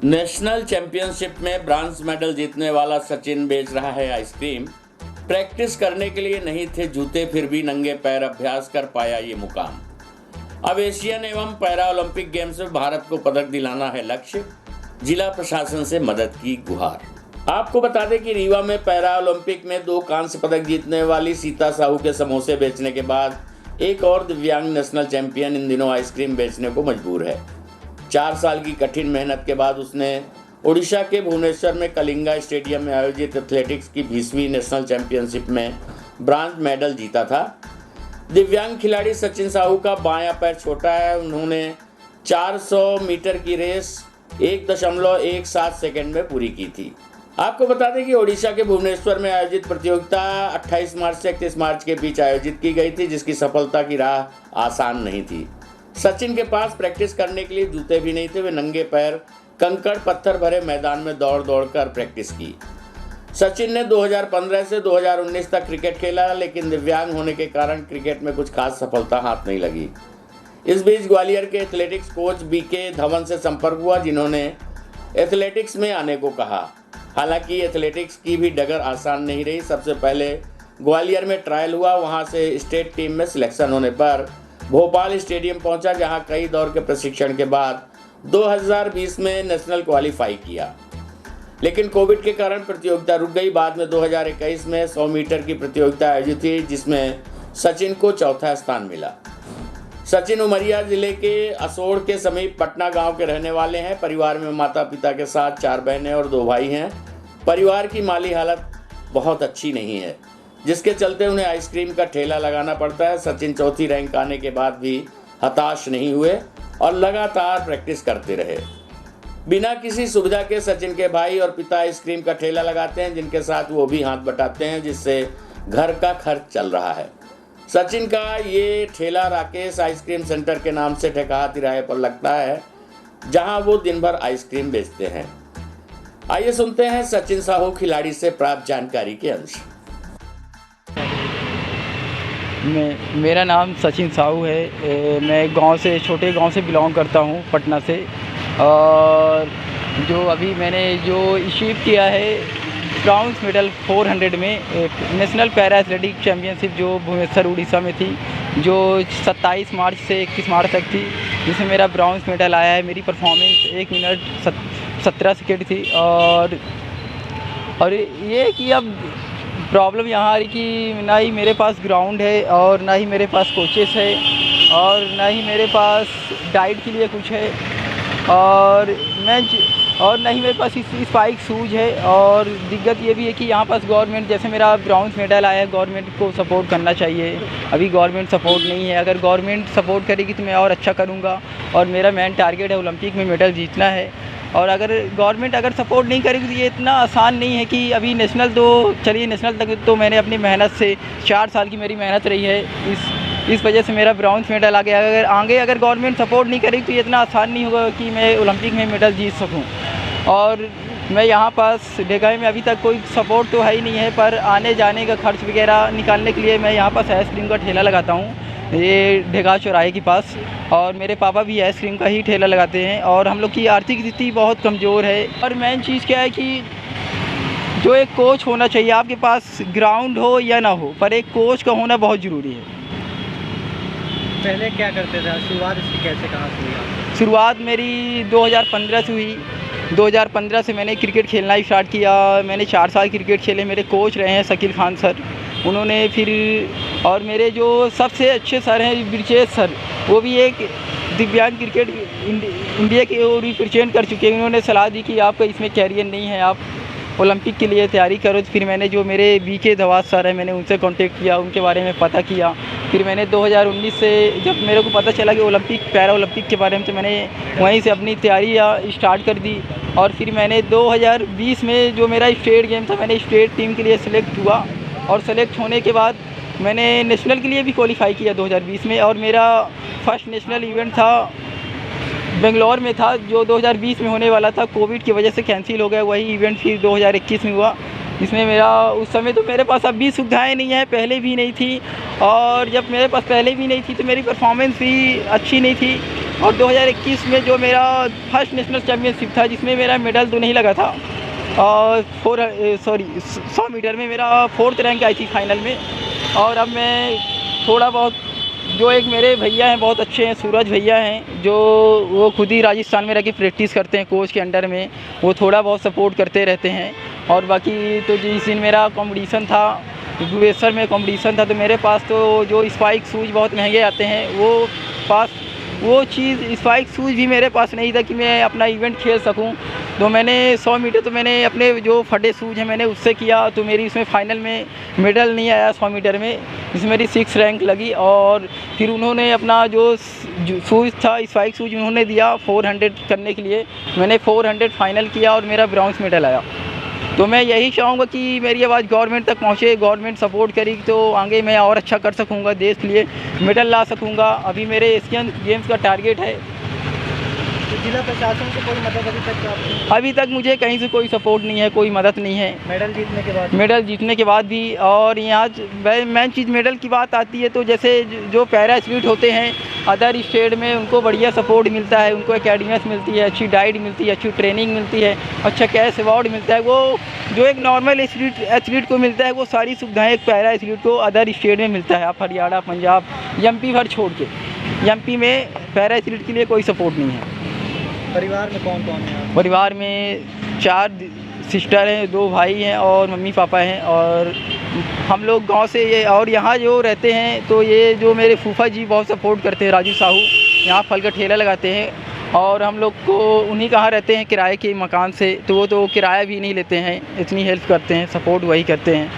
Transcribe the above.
National championship में bronze medal जीतने वाला सचिन बेच रहा है आइसक्रीम। प्रैक्टिस करने के लिए नहीं थे जूते, फिर भी नंगे पैर अभ्यास कर पाया ये मुकाम। अब एशियन एवं पैरा ओलंपिक गेम्स में भारत को पदक दिलाना है लक्ष्य। जिला प्रशासन से मदद की गुहार। आपको बता दें कि रीवा में पैरा ओलंपिक में 2 कांस्य पदक जीतने वाली सीता साहू के समोसे बेचने के बाद एक और दिव्यांग नेशनल चैंपियन इन दिनों आइसक्रीम बेचने को मजबूर है। 4 साल की कठिन मेहनत के बाद उसने ओडिशा के भुवनेश्वर में कलिंगा स्टेडियम में आयोजित एथलेटिक्स की 20वीं नेशनल चैंपियनशिप में ब्रॉन्ज मेडल जीता था। दिव्यांग खिलाड़ी सचिन साहू का बायां पैर छोटा है। उन्होंने 400 मीटर की रेस 1.17 सेकंड में पूरी की थी। आपको बता दें कि ओडिशा के भुवनेश्वर में आयोजित प्रतियोगिता 28 मार्च से 31 मार्च के बीच आयोजित की गई थी, जिसकी सफलता की राह आसान नहीं थी। सचिन के पास प्रैक्टिस करने के लिए जूते भी नहीं थे। वे नंगे पैर कंकड़ पत्थर भरे मैदान में दौड़ दौड़ कर प्रैक्टिस की। सचिन ने 2015 से 2019 तक क्रिकेट खेला, लेकिन दिव्यांग होने के कारण क्रिकेट में कुछ खास सफलता हाथ नहीं लगी। इस बीच ग्वालियर के एथलेटिक्स कोच बीके धवन से संपर्क हुआ, जिन्होंने एथलेटिक्स में आने को कहा। हालांकि एथलेटिक्स की भी डगर आसान नहीं रही। सबसे पहले ग्वालियर में ट्रायल हुआ, वहां से स्टेट टीम में सिलेक्शन होने पर भोपाल स्टेडियम पहुंचा, जहां कई दौर के प्रशिक्षण के बाद 2020 में नेशनल क्वालिफाई किया, लेकिन कोविड के कारण प्रतियोगिता रुक गई। बाद में 2021 में 100 मीटर की प्रतियोगिता आयोजित हुई, जिसमें सचिन को चौथा स्थान मिला। सचिन उमरिया जिले के असोड़ के समीप पटना गांव के रहने वाले हैं। परिवार में माता पिता के साथ 4 बहनें और 2 भाई हैं। परिवार की माली हालत बहुत अच्छी नहीं है, जिसके चलते उन्हें आइसक्रीम का ठेला लगाना पड़ता है। सचिन चौथी रैंक आने के बाद भी हताश नहीं हुए और लगातार प्रैक्टिस करते रहे। बिना किसी सुविधा के सचिन के भाई और पिता आइसक्रीम का ठेला लगाते हैं, जिनके साथ वो भी हाथ बटाते हैं, जिससे घर का खर्च चल रहा है। सचिन का ये ठेला राकेश आइसक्रीम सेंटर के नाम से ठेका तिराहे पर लगता है, जहां वो दिन भर आइसक्रीम बेचते हैं। आइए सुनते हैं सचिन साहू खिलाड़ी से प्राप्त जानकारी के अंश। मेरा नाम सचिन साहू है। मैं छोटे गांव से बिलोंग करता हूं, पटना से। और जो अभी मैंने जो अचीव किया है ब्रॉन्ज मेडल 400 में नेशनल पैरा एथलेटिक चैम्पियनशिप जो भुवनेश्वर उड़ीसा में थी, जो 27 मार्च से 21 मार्च तक थी, जिसमें मेरा ब्रॉन्ज मेडल आया है। मेरी परफॉर्मेंस 1 मिनट 17 सेकेंड थी। और ये कि अब प्रॉब्लम यहाँ आ रही कि ना ही मेरे पास ग्राउंड है, और ना ही मेरे पास कोचेस है, और ना ही मेरे पास डाइट के लिए कुछ है, और ना ही मेरे पास स्पाइक शूज़ है। और दिक्कत ये भी है कि यहाँ पास गवर्नमेंट, जैसे मेरा ब्रॉन्ज मेडल आया है, गवर्नमेंट को सपोर्ट करना चाहिए। अभी गवर्नमेंट सपोर्ट नहीं है। अगर गवर्नमेंट सपोर्ट करेगी तो मैं और अच्छा करूँगा, और मेरा मेन टारगेट है ओलंपिक में मेडल जीतना है। और अगर गवर्नमेंट सपोर्ट नहीं करेगी तो ये इतना आसान नहीं है कि अभी नेशनल तो चलिए, नेशनल तक तो मैंने अपनी मेहनत से 4 साल की मेरी मेहनत रही है, इस वजह से मेरा ब्रॉन्ज मेडल आ गया। अगर गवर्नमेंट सपोर्ट नहीं करेगी तो ये इतना आसान नहीं होगा कि मैं ओलंपिक में मेडल जीत सकूं। और मैं यहाँ पास ढेगाई में अभी तक कोई सपोर्ट तो है ही नहीं है, पर आने जाने का खर्च वगैरह निकालने के लिए मैं यहाँ पास आइसक्रीम का ठेला लगाता हूँ, ये ढेगा चौराहे के पास। और मेरे पापा भी आइसक्रीम का ही ठेला लगाते हैं, और हम लोग की आर्थिक स्थिति बहुत कमज़ोर है। और मेन चीज़ क्या है कि जो एक कोच होना चाहिए, आपके पास ग्राउंड हो या ना हो, पर एक कोच का होना बहुत ज़रूरी है। पहले क्या करते थे? शुरुआत इसकी कैसे, कहाँ से हुई? शुरुआत मेरी 2015 से हुई। 2015 से मैंने क्रिकेट खेलना ही स्टार्ट किया। मैंने 4 साल क्रिकेट खेले। मेरे कोच रहे हैं शकील खान सर, उन्होंने फिर, और मेरे जो सबसे अच्छे सर हैं ब्रिजेश सर, वो भी एक दिव्यांग क्रिकेट इंडिया के रिप्रेजेंट कर चुके हैं। उन्होंने सलाह दी कि आपका इसमें कैरियर नहीं है, आप ओलंपिक के लिए तैयारी करो। तो फिर मैंने जो मेरे बीके धवास सर हैं, मैंने उनसे कांटेक्ट किया, उनके बारे में पता किया। फिर मैंने 2019 से जब मेरे को पता चला कि ओलंपिक पैरा ओलंपिक के बारे में, तो मैंने वहीं से अपनी तैयारी स्टार्ट कर दी। और फिर मैंने 2020 में जो मेरा स्टेट गेम था, मैंने स्टेट टीम के लिए सिलेक्ट हुआ, और सेलेक्ट होने के बाद मैंने नेशनल के लिए भी क्वालिफाई किया 2020 में। और मेरा फर्स्ट नेशनल इवेंट था बेंगलोर में था, जो 2020 में होने वाला था, कोविड की वजह से कैंसिल हो गया। वही इवेंट फिर 2021 में हुआ, इसमें मेरा उस समय तो मेरे पास अभी सुविधाएं नहीं है, पहले भी नहीं थी। और जब मेरे पास पहले भी नहीं थी तो मेरी परफॉर्मेंस भी अच्छी नहीं थी। और 2021 में जो मेरा फर्स्ट नेशनल चैम्पियनशिप था, जिसमें मेरा मेडल तो नहीं लगा था, और 100 मीटर में मेरा 4th रैंक आई थी फाइनल में। और अब मैं थोड़ा बहुत, जो एक मेरे भैया हैं बहुत अच्छे हैं, सूरज भैया हैं, जो वो खुद ही राजस्थान में रह के प्रैक्टिस करते हैं कोच के अंडर में, वो थोड़ा बहुत सपोर्ट करते रहते हैं। और बाकी तो जिस दिन मेरा कंपटीशन था, भुवनेश्वर में कंपटीशन था, तो मेरे पास तो जो स्पाइक शूज़ बहुत महंगे आते हैं, वो चीज़ स्पाइक शूज़ भी मेरे पास नहीं था कि मैं अपना इवेंट खेल सकूं। तो मैंने 100 मीटर तो मैंने अपने जो फटे शूज़ हैं मैंने उससे किया, तो मेरी उसमें फ़ाइनल में मेडल नहीं आया 100 मीटर में, जिसमें मेरी 6 रैंक लगी। और फिर उन्होंने अपना जो शूज़ था, स्पाइक शूज़ उन्होंने दिया 400 करने के लिए, मैंने 400 फाइनल किया और मेरा ब्रॉन्ज़ मेडल आया। तो मैं यही चाहूँगा कि मेरी आवाज़ गवर्नमेंट तक पहुँचे, गवर्नमेंट सपोर्ट करेगी तो आगे मैं और अच्छा कर सकूँगा, देश के लिए मेडल ला सकूँगा। अभी मेरे एशियन गेम्स का टारगेट है। तो जिला प्रशासन से कोई मदद अभी तक प्राप्त नहीं? अभी तक मुझे कहीं से कोई सपोर्ट नहीं है, कोई मदद नहीं है। मेडल जीतने के बाद भी, और यहाँ मेन चीज़ मेडल की बात आती है, तो जैसे जो पैरा एथलीट होते हैं अदर स्टेट में, उनको बढ़िया सपोर्ट मिलता है, उनको एकेडमीज मिलती है, अच्छी डाइट मिलती है, अच्छी ट्रेनिंग मिलती है, अच्छा कैश अवार्ड मिलता है। वो जो एक नॉर्मल एथलीट को मिलता है, वो सारी सुविधाएँ एक पैरा एथलीट को अदर स्टेट में मिलता है। आप हरियाणा, पंजाब, MP भर छोड़ के, MP में पैरा एथलीट के लिए कोई सपोर्ट नहीं है। परिवार में कौन कौन है? परिवार में 4 सिस्टर हैं, 2 भाई हैं और मम्मी पापा हैं। और हम लोग गांव से ये, और यहाँ जो रहते हैं तो ये जो मेरे फूफा जी बहुत सपोर्ट करते हैं, राजू साहू, यहाँ फल का ठेला लगाते हैं। और हम लोग को उन्हीं कहाँ रहते हैं किराए के मकान से, तो वो तो किराया भी नहीं लेते हैं, इतनी हेल्प करते हैं, सपोर्ट वही करते हैं।